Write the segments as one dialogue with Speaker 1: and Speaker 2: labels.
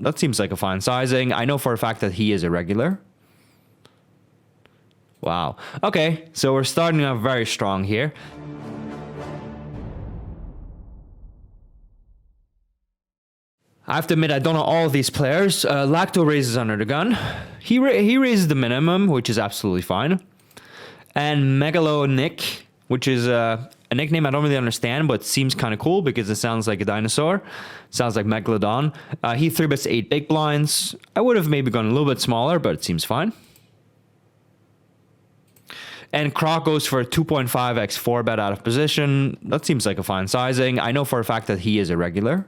Speaker 1: That seems like a fine sizing. I know for a fact that he is irregular. Wow. Okay, so we're starting off very strong here. I have to admit, I don't know all of these players. Lacto raises under the gun. He raises the minimum, which is absolutely fine. And Megalo Nick, which is a nickname I don't really understand, but seems kind of cool because it sounds like a dinosaur. Sounds like Megalodon. He 3-bets 8 big blinds. I would have maybe gone a little bit smaller, but it seems fine. And Croc goes for a 2.5x 4-bet out of position. That seems like a fine sizing. I know for a fact that he is irregular.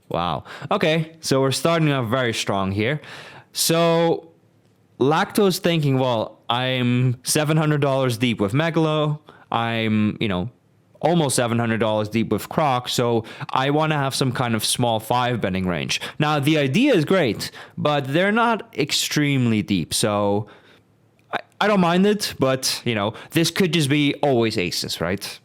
Speaker 1: Wow. Okay, so we're starting off very strong here. So Lacto's thinking, well, I'm $700 deep with Megalo. I'm, almost $700 deep with Croc. So I want to have some kind of small 5-betting range. Now, the idea is great, but they're not extremely deep. So I don't mind it, but, this could just be always aces, right?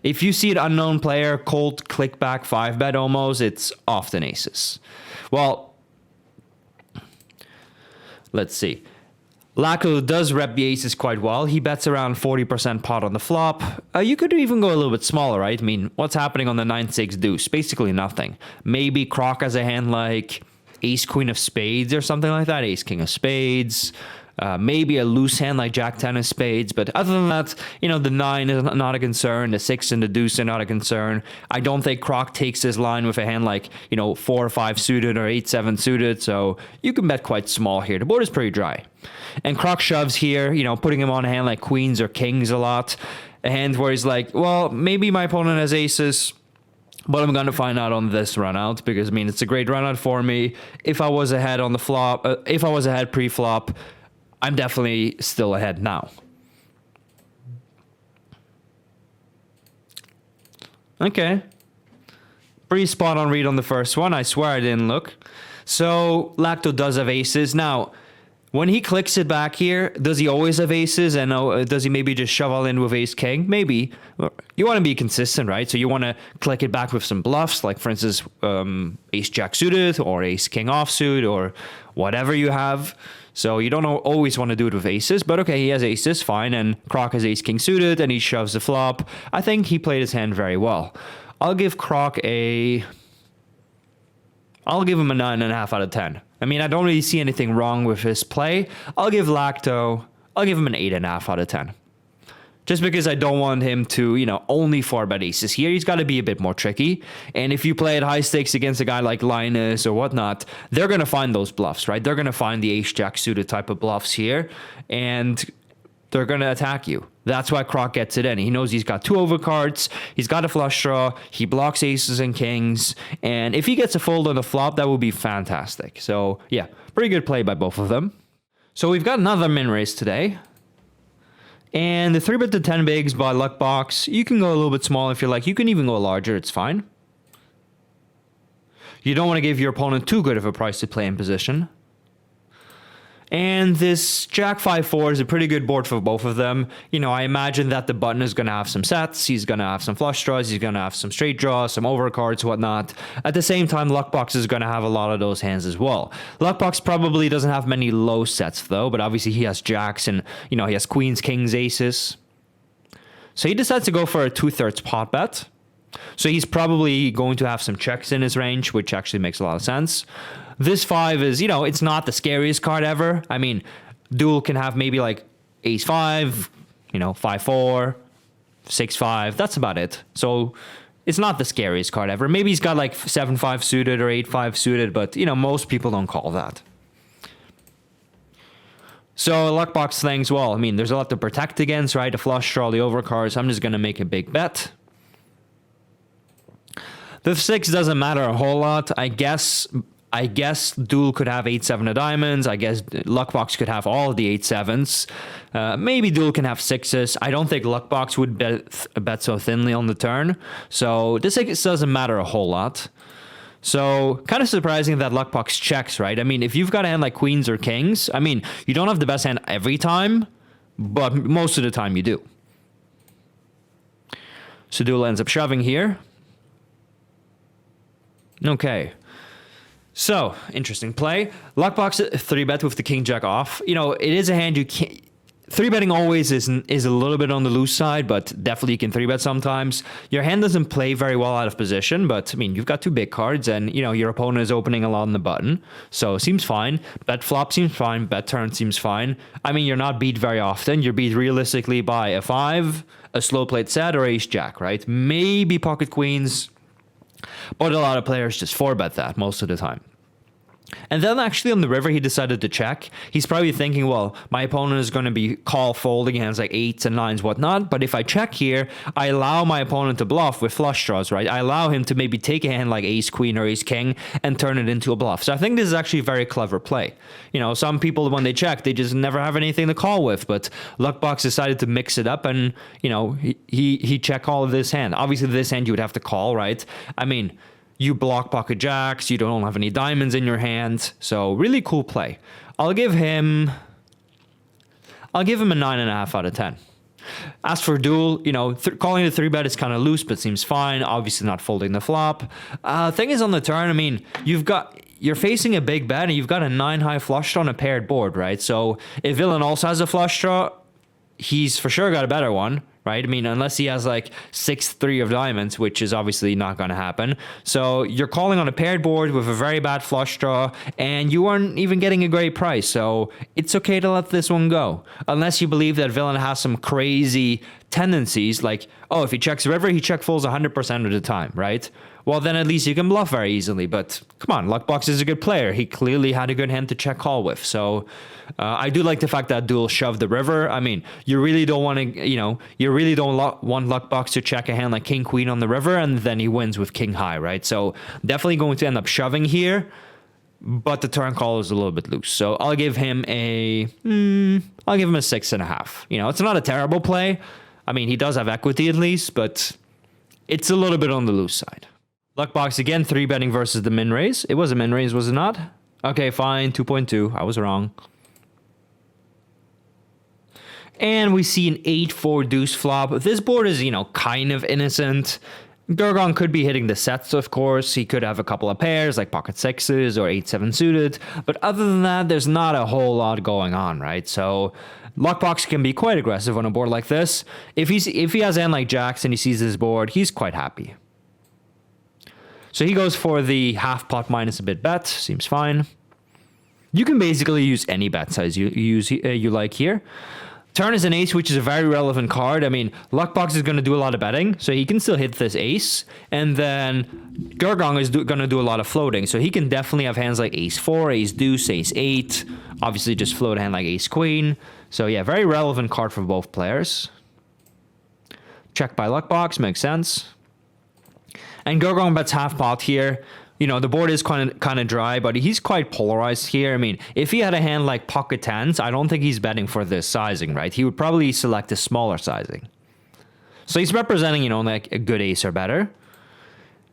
Speaker 1: If you see an unknown player, cold click back 5-bet almost, it's often aces. Well, let's see. Lacto does rep the aces quite well. He bets around 40% pot on the flop. You could even go a little bit smaller, right? I mean, what's happening on the 9-6 deuce? Basically nothing. Maybe Croc has a hand like ace-queen of spades or something like that. Ace-king of spades. Maybe a loose hand like Jack-10 of spades. But other than that, the 9 is not a concern. The 6 and the deuce are not a concern. I don't think Croc takes this line with a hand like, 4-5 suited or 8-7 suited. So you can bet quite small here. The board is pretty dry. And Croc shoves here, putting him on a hand like queens or kings a lot. A hand where he's like, well, maybe my opponent has aces. But I'm going to find out on this run out because, it's a great run out for me. If I was ahead on the flop, if I was ahead pre-flop, I'm definitely still ahead now. Okay. Pretty spot on read on the first one. I swear I didn't look. So Lacto does have aces. Now, when he clicks it back here, does he always have aces? And does he maybe just shove all in with ace king? Maybe. You want to be consistent, right? So you want to click it back with some bluffs, like for instance, ace jack suited or ace king offsuit or whatever you have. So you don't always want to do it with aces, but okay, he has aces, fine, and Croc has ace-king suited, and he shoves the flop. I think he played his hand very well. I'll give Croc I'll give him a 9.5 out of 10. I don't really see anything wrong with his play. I'll give him an 8.5 out of 10. Just because I don't want him to, only 4-bet aces here. He's got to be a bit more tricky. And if you play at high stakes against a guy like Linus or whatnot, they're going to find those bluffs, right? They're going to find the ace-jack suited type of bluffs here. And they're going to attack you. That's why Croc gets it in. He knows he's got 2 overcards. He's got a flush draw. He blocks aces and kings. And if he gets a fold on the flop, that would be fantastic. So, yeah, pretty good play by both of them. So we've got another min raise today. And the 3-bet to 10 bigs by Luckbox, you can go a little bit small if you like. You can even go larger, it's fine. You don't want to give your opponent too good of a price to play in position. And this Jack 5-4 is a pretty good board for both of them. I imagine that the button is going to have some sets. He's going to have some flush draws. He's going to have some straight draws, some overcards, whatnot. At the same time, Luckbox is going to have a lot of those hands as well. Luckbox probably doesn't have many low sets, though, but obviously he has jacks and, he has queens, kings, aces. So he decides to go for a 2/3 pot bet. So he's probably going to have some checks in his range, which actually makes a lot of sense. This 5 is, it's not the scariest card ever. Duel can have maybe like ace-5, 5-4, 6-5. That's about it. So it's not the scariest card ever. Maybe he's got like 7-5 suited or 8-5 suited, but, most people don't call that. So Luckbox thinks, well, there's a lot to protect against, right? The flush draw, the overcards. I'm just going to make a big bet. The 6 doesn't matter a whole lot. I guess Duel could have 8-7 of diamonds. I guess Luckbox could have all of the 8-7s. Maybe Duel can have 6s. I don't think Luckbox would bet so thinly on the turn. So this 6 doesn't matter a whole lot. So kind of surprising that Luckbox checks, right? If you've got a hand like queens or kings, you don't have the best hand every time, but most of the time you do. So Duel ends up shoving here. Okay. So, interesting play. Luckbox 3-bet with the king jack off. You know, it is a hand you can't... 3-betting always is a little bit on the loose side, but definitely you can 3-bet sometimes. Your hand doesn't play very well out of position, but I mean, you've got two big cards and, you know, your opponent is opening a lot on the button. So seems fine. Bet flop seems fine. Bet turn seems fine. I mean, you're not beat very often. You're beat realistically by a 5, a slow played set, or ace jack, right? Maybe pocket queens, but a lot of players just 4-bet that most of the time. And then actually on the river, he decided to check. He's probably thinking, well, my opponent is going to be call folding hands like 8s and 9s, whatnot. But if I check here, I allow my opponent to bluff with flush draws, right? I allow him to maybe take a hand like ace queen or ace king and turn it into a bluff. So I think this is actually a very clever play. You know, some people, when they check, they just never have anything to call with. But Luckbox decided to mix it up and, you know, he check all of this hand. Obviously, this hand you would have to call, right? I mean... You block pocket jacks, you don't have any diamonds in your hand. So really cool play. I'll give him a 9.5 out of 10. As for duel, you know, calling the 3-bet is kind of loose, but seems fine. Obviously not folding the flop. Thing is on the turn, I mean, you're facing a big bet and you've got a 9-high flush draw on a paired board, right? So if villain also has a flush draw, he's for sure got a better one. Right? I mean, unless he has like 6-3 of diamonds, which is obviously not going to happen. So you're calling on a paired board with a very bad flush draw, and you aren't even getting a great price. So it's okay to let this one go. Unless you believe that villain has some crazy tendencies, like, oh, if he checks river, he check folds 100% of the time, right? Well, then at least you can bluff very easily. But come on, Luckbox is a good player. He clearly had a good hand to check call with. So I do like the fact that duel shoved the river. I mean, you really don't want to, you know, you really don't want Luckbox to check a hand like king queen on the river, and then he wins with king high, right? So definitely going to end up shoving here. But the turn call is a little bit loose. So I'll give him a 6.5. You know, it's not a terrible play. I mean, he does have equity at least, but it's a little bit on the loose side. Luckbox again, 3-betting versus the min raise. It was a min raise, was it not? Okay, fine, 2.2. I was wrong. And we see an 8-4 deuce flop. This board is, you know, kind of innocent. Gurgong could be hitting the sets, of course. He could have a couple of pairs, like pocket 6s or 8-7 suited. But other than that, there's not a whole lot going on, right? So Luckbox can be quite aggressive on a board like this. If he has a hand like jacks and he sees this board, he's quite happy. So he goes for the half pot minus a bit bet. Seems fine. You can basically use any bet size you like here. Turn is an ace, which is a very relevant card. I mean, Luckbox is going to do a lot of betting, so he can still hit this ace. And then Gurgong is going to do a lot of floating, so he can definitely have hands like ace 4, ace deuce, ace 8. Obviously, just float a hand like ace queen. So yeah, very relevant card for both players. Check by Luckbox, makes sense. And Gurgong bets half pot here. You know, the board is kind of dry, but he's quite polarized here. I mean, if he had a hand like pocket 10s, I don't think he's betting for this sizing, right? He would probably select a smaller sizing. So he's representing, you know, like a good ace or better.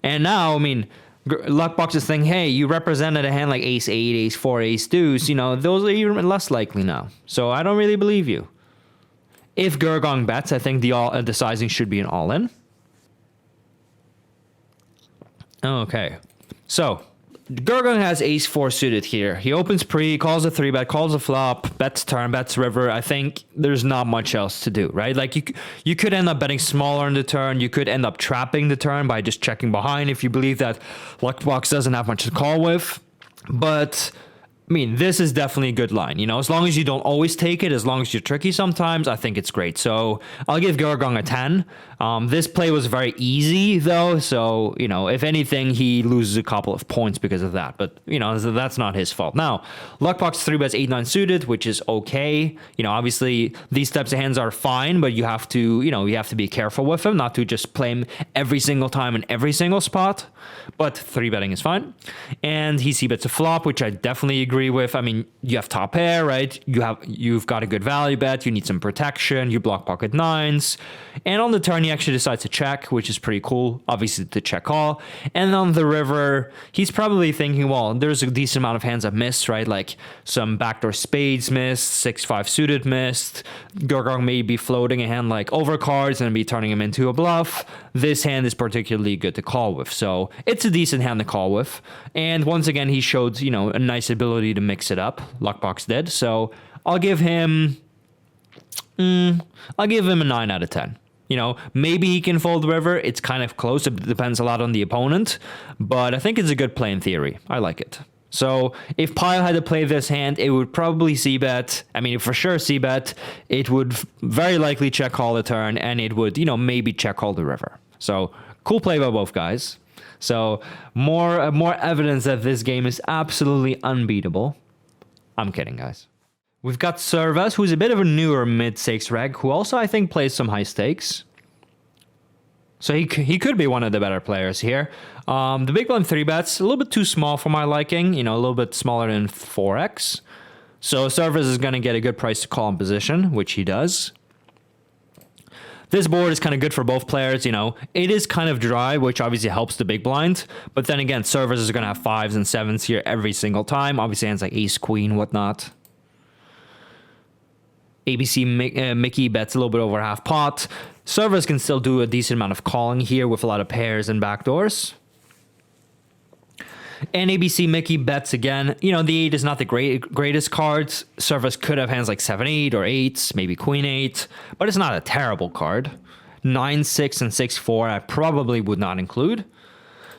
Speaker 1: And now, I mean, Luckbox is thinking, hey, you represented a hand like ace 8, ace 4, ace deuce. You know, those are even less likely now. So I don't really believe you. If Gurgong bets, I think the sizing should be an all-in. Okay. So, Gurgong has ace 4 suited here. He opens pre, calls a 3-bet, calls a flop, bets turn, bets river. I think there's not much else to do, right? Like, you could end up betting smaller in the turn. You could end up trapping the turn by just checking behind if you believe that Luckbox doesn't have much to call with. But I mean, this is definitely a good line. You know, as long as you don't always take it, as long as you're tricky sometimes, I think it's great. So I'll give Gurgong a 10. This play was very easy, though. So, you know, if anything, he loses a couple of points because of that. But, you know, that's not his fault. Now, Luckbox 3-bets 8-9 suited, which is okay. You know, obviously, these types of hands are fine, but you have to, you know, you have to be careful with them, not to just play him every single time in every single spot. But 3-betting is fine. And he c-bets a flop, which I definitely agree agree with. I mean, you have top pair, right? You've got a good value bet. You need some protection. You block pocket nines, and on the turn he actually decides to check, which is pretty cool. Obviously, the check call, and on the river, he's probably thinking, well, there's a decent amount of hands I've missed, right? Like some backdoor spades missed, 6-5 suited missed. Gurgong may be floating a hand like overcards and be turning him into a bluff. This hand is particularly good to call with, so it's a decent hand to call with. And once again, he showed, you know, a nice ability to mix it up. Luckbox did, so I'll give him a 9 out of 10. You know, maybe he can fold the river. It's kind of close. It depends a lot on the opponent, but I think it's a good play in theory. I like it. So if Pyle had to play this hand, it would probably c-bet. I mean, for sure c-bet. It would very likely check call the turn, and it would, you know, maybe check call the river. So cool play by both guys. So more evidence that this game is absolutely unbeatable. I'm kidding, guys. We've got Servas, who's a bit of a newer mid-stakes reg, who also, I think, plays some high stakes. So he could be one of the better players here. The big blind 3-bets, a little bit too small for my liking, you know, a little bit smaller than 4x. So Servas is going to get a good price to call in position, which he does. This board is kind of good for both players, you know. It is kind of dry, which obviously helps the big blind. But then again, Servas is going to have 5s and 7s here every single time. Obviously, hands like ace, queen, whatnot. ABC Mickey bets a little bit over half pot. Servers can still do a decent amount of calling here with a lot of pairs and backdoors. And ABC Mickey bets again. You know, the 8 is not the greatest cards. Servers could have hands like 7-8 or 8s, maybe queen 8, but it's not a terrible card. 9-6 and 6-4 I probably would not include.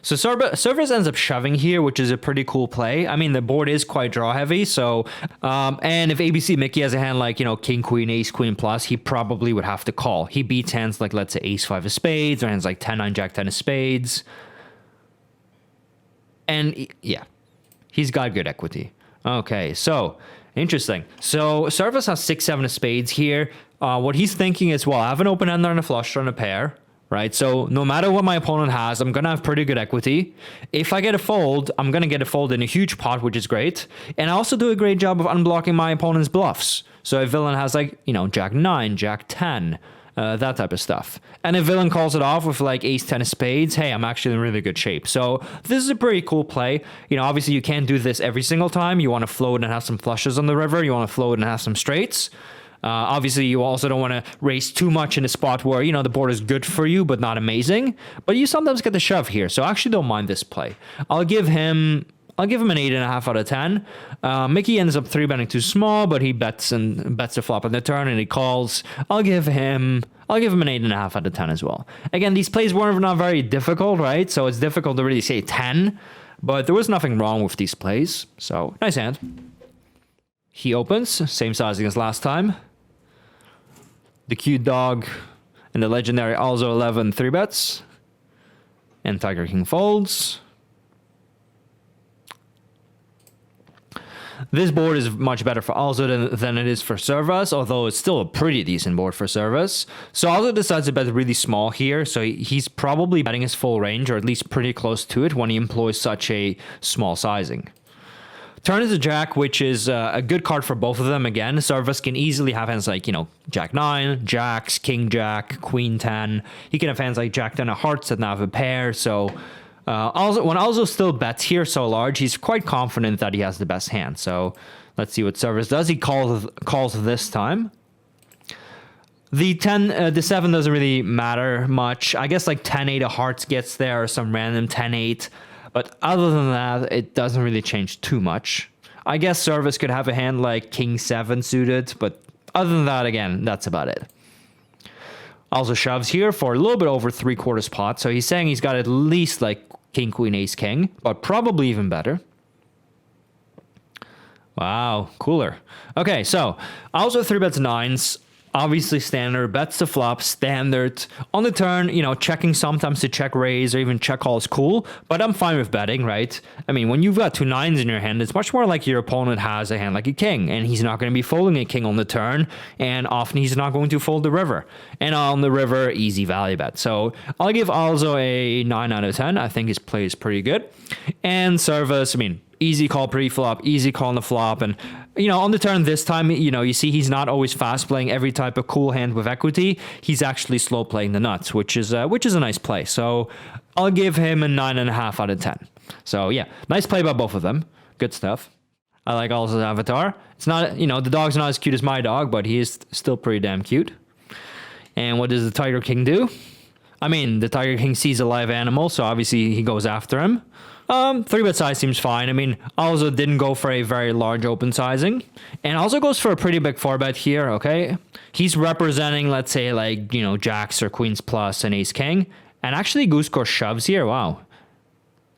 Speaker 1: So Servers ends up shoving here, which is a pretty cool play. I mean, the board is quite draw heavy, so and if ABC Mickey has a hand like, you know, king, queen, ace, queen plus, he probably would have to call. He beats hands like, let's say, ace 5 of spades, or hands like 10-9, jack 10 of spades. And yeah, he's got good equity. Okay, so interesting. So Servus has 6-7 of spades here. What he's thinking is, well, I have an open ender and a flush draw and a pair. Right, so no matter what my opponent has, I'm going to have pretty good equity. If I get a fold, I'm going to get a fold in a huge pot, which is great. And I also do a great job of unblocking my opponent's bluffs. So if villain has like, you know, jack 9, jack 10, that type of stuff. And if villain calls it off with like ace 10 of spades, hey, I'm actually in really good shape. So this is a pretty cool play. You know, obviously you can't do this every single time. You want to float and have some flushes on the river. You want to float and have some straights. Obviously, you also don't want to raise too much in a spot where, you know, the board is good for you, but not amazing. But you sometimes get the shove here, so I actually don't mind this play. I'll give him an 8.5 out of 10. Mickey ends up 3-betting too small, but he bets the flop on the turn and he calls. I'll give him an 8.5 out of 10 as well. Again, these plays were not very difficult, right? So it's difficult to really say 10, but there was nothing wrong with these plays. So nice hand. He opens, same sizing as last time. The cute dog and the legendary also 11 3-bets. And Tiger King folds. This board is much better for Alzo than it is for Servus, although it's still a pretty decent board for Servus. So Alzo decides to bet really small here, so he's probably betting his full range, or at least pretty close to it, when he employs such a small sizing. Turn is a jack, which is a good card for both of them. Again, Servus can easily have hands like, you know, jack 9, jacks, king jack, queen 10. He can have hands like jack 10 of hearts that now have a pair. So when Alzo still bets here so large, he's quite confident that he has the best hand. So let's see what Servus does. He calls this time. The 7 doesn't really matter much. I guess like 10-8 of hearts gets there, or some random 10-8. But other than that, it doesn't really change too much. I guess Servus could have a hand like king 7 suited, but other than that, again, that's about it. Also shoves here for a little bit over 3/4 pot, so he's saying he's got at least like king, queen, ace, king, but probably even better. Wow, cooler. Okay, so also 3-bets 9s. Obviously standard, bets the flop, standard. On the turn, you know, checking sometimes to check raise or even check call is cool, but I'm fine with betting, right? I mean, when you've got 2 9s in your hand, it's much more like your opponent has a hand like a king, and he's not going to be folding a king on the turn, and often he's not going to fold the river. And on the river, easy value bet. So I'll give Alzo a 9 out of 10. I think his play is pretty good. And Servus, I mean, easy call pre-flop, easy call on the flop. And, you know, on the turn this time, you know, you see he's not always fast playing every type of cool hand with equity. He's actually slow playing the nuts, which is a nice play. So I'll give him a 9.5 out of 10. So yeah, nice play by both of them. Good stuff. I like Alzo's avatar. It's not, you know, the dog's not as cute as my dog, but he is still pretty damn cute. And what does the Tiger King do? I mean, the Tiger King sees a live animal, so obviously he goes after him. 3-bet size seems fine. I mean, Alzo didn't go for a very large open sizing. And also goes for a pretty big 4-bet here, okay? He's representing, let's say, like, you know, jacks or queens plus and ace king. And actually goose score shoves here. Wow.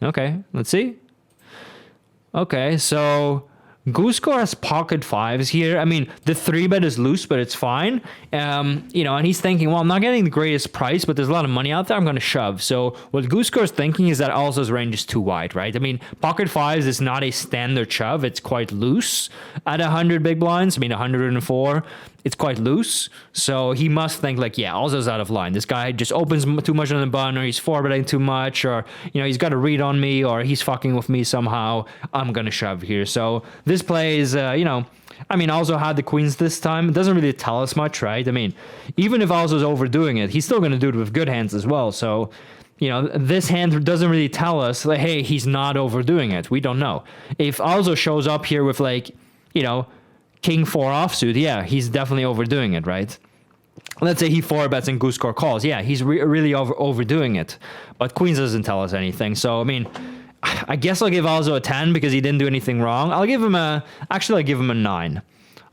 Speaker 1: Okay, let's see. Okay, so goose score has pocket fives here. I mean, the 3-bet is loose, but it's fine. You know, and he's thinking, well, I'm not getting the greatest price, but there's a lot of money out there. I'm going to shove. So what goose score is thinking is that Alzo's range is too wide, right? I mean, pocket fives is not a standard shove. It's quite loose at 100 big blinds. I mean, 104. It's quite loose. So he must think like, yeah, Alzo's out of line. This guy just opens too much on the button, or he's 4-betting too much, or, you know, he's got a read on me, or he's fucking with me somehow. I'm going to shove here. So this play is, you know, I mean, Alzo had the queens this time. It doesn't really tell us much, right? I mean, even if Alzo's overdoing it, he's still going to do it with good hands as well. So, you know, this hand doesn't really tell us, like, hey, he's not overdoing it. We don't know. If Alzo shows up here with, like, you know, king 4 offsuit, yeah, he's definitely overdoing it, right? Let's say he 4-bets and goose score calls. Yeah, he's really overdoing it. But queens doesn't tell us anything. So, I mean, I guess I'll give Alzo a 10 because he didn't do anything wrong. I'll give him a 9.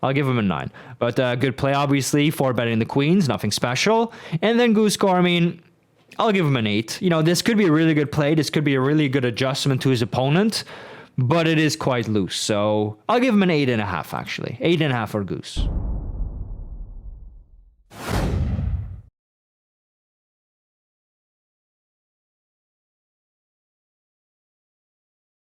Speaker 1: I'll give him a 9. But good play, obviously. 4-betting the queens, nothing special. And then goose score, I mean, I'll give him an 8. You know, this could be a really good play. This could be a really good adjustment to his opponent. But it is quite loose. So I'll give him an 8.5, actually. 8.5 for goose.